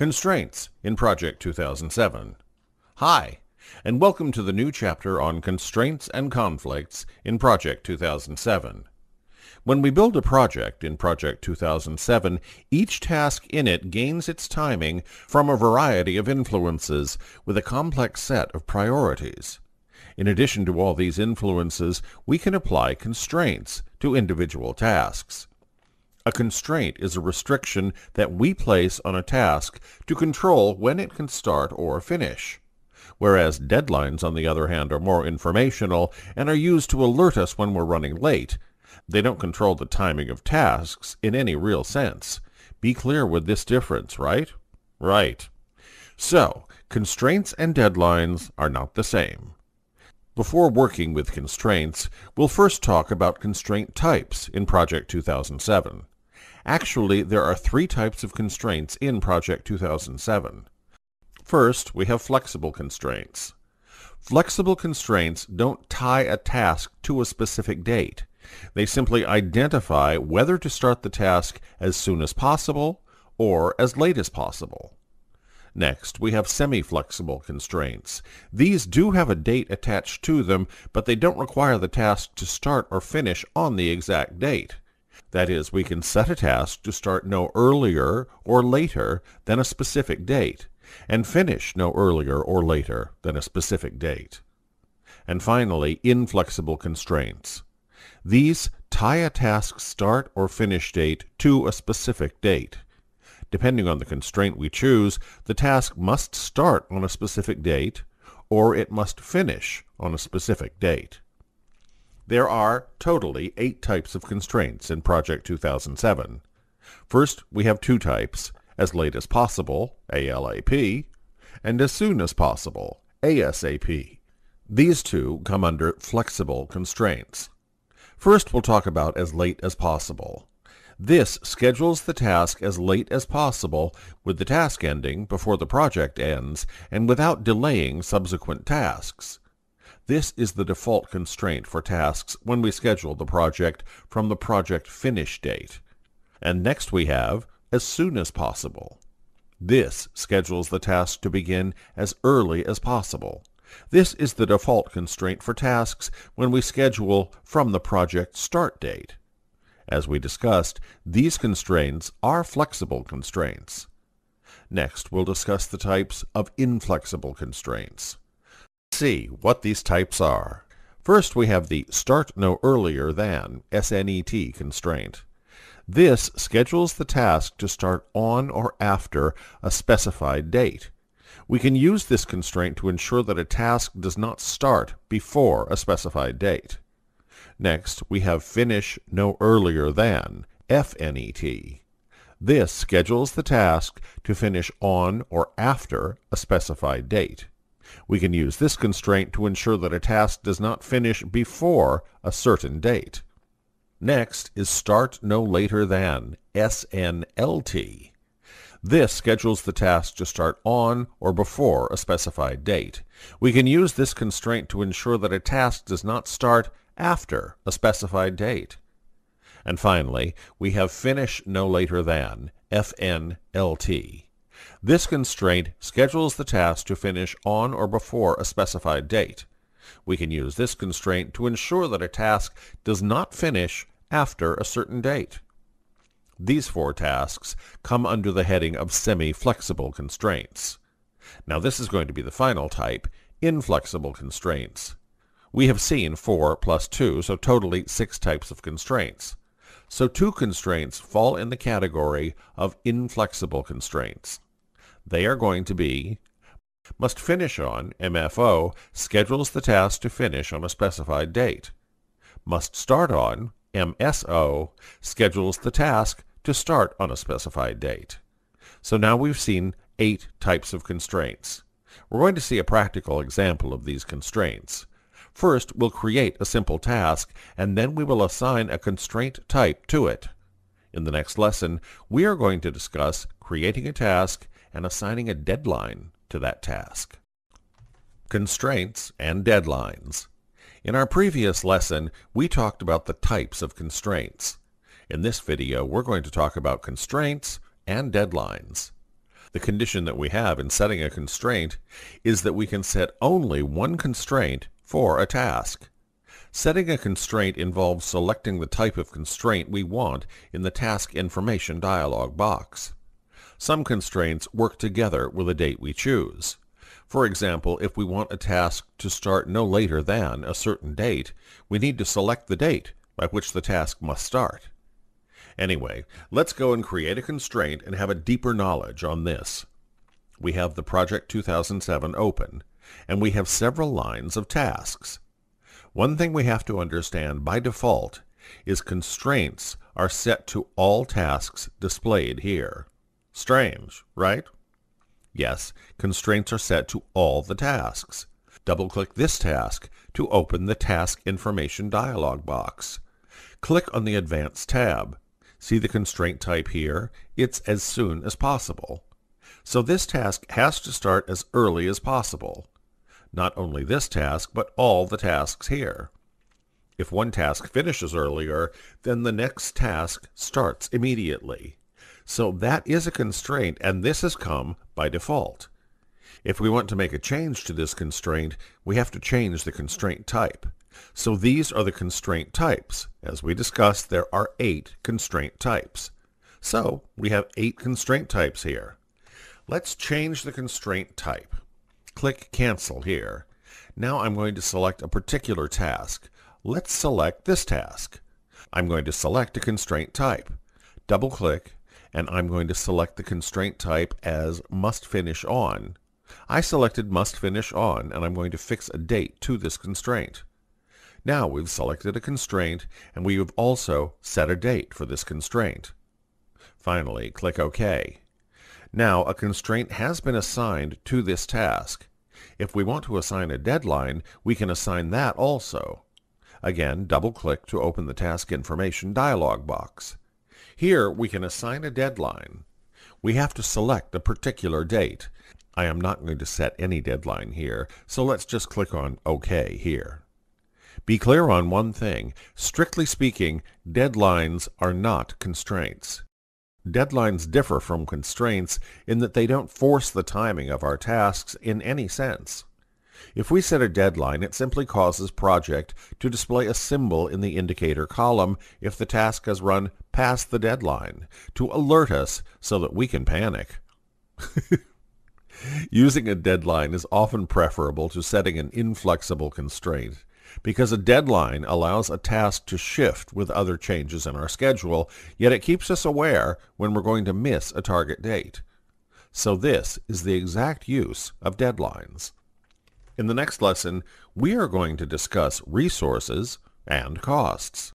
Constraints in Project 2007. Hi, and welcome to the new chapter on Constraints and Conflicts in Project 2007. When we build a project in Project 2007, each task in it gains its timing from a variety of influences with a complex set of priorities. In addition to all these influences, we can apply constraints to individual tasks. A constraint is a restriction that we place on a task to control when it can start or finish, whereas deadlines, on the other hand, are more informational and are used to alert us when we're running late. They don't control the timing of tasks in any real sense. Be clear with this difference, right? Right. So, constraints and deadlines are not the same. Before working with constraints, we'll first talk about constraint types in Project 2007. Actually, there are three types of constraints in Project 2007. First, we have flexible constraints. Flexible constraints don't tie a task to a specific date. They simply identify whether to start the task as soon as possible or as late as possible. Next, we have semi-flexible constraints. These do have a date attached to them, but they don't require the task to start or finish on the exact date. That is, we can set a task to start no earlier or later than a specific date, and finish no earlier or later than a specific date. And finally, inflexible constraints. These tie a task's start or finish date to a specific date. Depending on the constraint we choose, the task must start on a specific date, or it must finish on a specific date. There are totally 8 types of constraints in Project 2007. First, we have 2 types, as late as possible, ALAP, and as soon as possible, ASAP. These two come under flexible constraints. First, we'll talk about as late as possible. This schedules the task as late as possible, with the task ending before the project ends and without delaying subsequent tasks. This is the default constraint for tasks when we schedule the project from the project finish date. And next we have as soon as possible. This schedules the task to begin as early as possible. This is the default constraint for tasks when we schedule from the project start date. As we discussed, these constraints are flexible constraints. Next, we'll discuss the types of inflexible constraints. See what these types are. First, we have the start no earlier than SNET constraint. This schedules the task to start on or after a specified date. We can use this constraint to ensure that a task does not start before a specified date. Next, we have finish no earlier than FNET. This schedules the task to finish on or after a specified date. We can use this constraint to ensure that a task does not finish before a certain date. Next is start no later than SNLT. This schedules the task to start on or before a specified date. We can use this constraint to ensure that a task does not start after a specified date. And finally, we have finish no later than FNLT. This constraint schedules the task to finish on or before a specified date. We can use this constraint to ensure that a task does not finish after a certain date. These 4 tasks come under the heading of semi-flexible constraints. Now this is going to be the final type, inflexible constraints. We have seen 4 plus 2, so totally 6 types of constraints. So 2 constraints fall in the category of inflexible constraints. They are going to be must finish on, MFO, schedules the task to finish on a specified date. Must start on, MSO, schedules the task to start on a specified date. So now we've seen 8 types of constraints. We're going to see a practical example of these constraints. First, we'll create a simple task, and then we will assign a constraint type to it. In the next lesson, we are going to discuss creating a task and assigning a deadline to that task. Constraints and deadlines. In our previous lesson, we talked about the types of constraints. In this video, we're going to talk about constraints and deadlines. The condition that we have in setting a constraint is that we can set only one constraint for a task. Setting a constraint involves selecting the type of constraint we want in the task information dialog box. Some constraints work together with a date we choose. For example, if we want a task to start no later than a certain date, we need to select the date by which the task must start. Anyway, let's go and create a constraint and have a deeper knowledge on this. We have the Project 2007 open, and we have several lines of tasks. One thing we have to understand by default is constraints are set to all tasks displayed here. Strange, right? Yes, constraints are set to all the tasks. Double-click this task to open the Task Information dialog box. Click on the Advanced tab. See the constraint type here? It's as soon as possible. So this task has to start as early as possible. Not only this task, but all the tasks here. If one task finishes earlier, then the next task starts immediately. So that is a constraint, and this has come by default. If we want to make a change to this constraint, we have to change the constraint type. So these are the constraint types. As we discussed, there are 8 constraint types. So we have 8 constraint types here. Let's change the constraint type. Click Cancel here. Now I'm going to select a particular task. Let's select this task. I'm going to select a constraint type. Double-click, and I'm going to select the constraint type as Must Finish On. I selected Must Finish On, and I'm going to fix a date to this constraint. Now we've selected a constraint, and we have also set a date for this constraint. Finally, click OK. Now a constraint has been assigned to this task. If we want to assign a deadline, we can assign that also. Again, double-click to open the Task Information dialog box. Here we can assign a deadline. We have to select a particular date. I am not going to set any deadline here, so let's just click on OK here. Be clear on one thing. Strictly speaking, deadlines are not constraints. Deadlines differ from constraints in that they don't force the timing of our tasks in any sense. If we set a deadline, it simply causes Project to display a symbol in the indicator column if the task has run past the deadline, to alert us so that we can panic. Using a deadline is often preferable to setting an inflexible constraint, because a deadline allows a task to shift with other changes in our schedule, yet it keeps us aware when we're going to miss a target date. So this is the exact use of deadlines. In the next lesson, we are going to discuss resources and costs.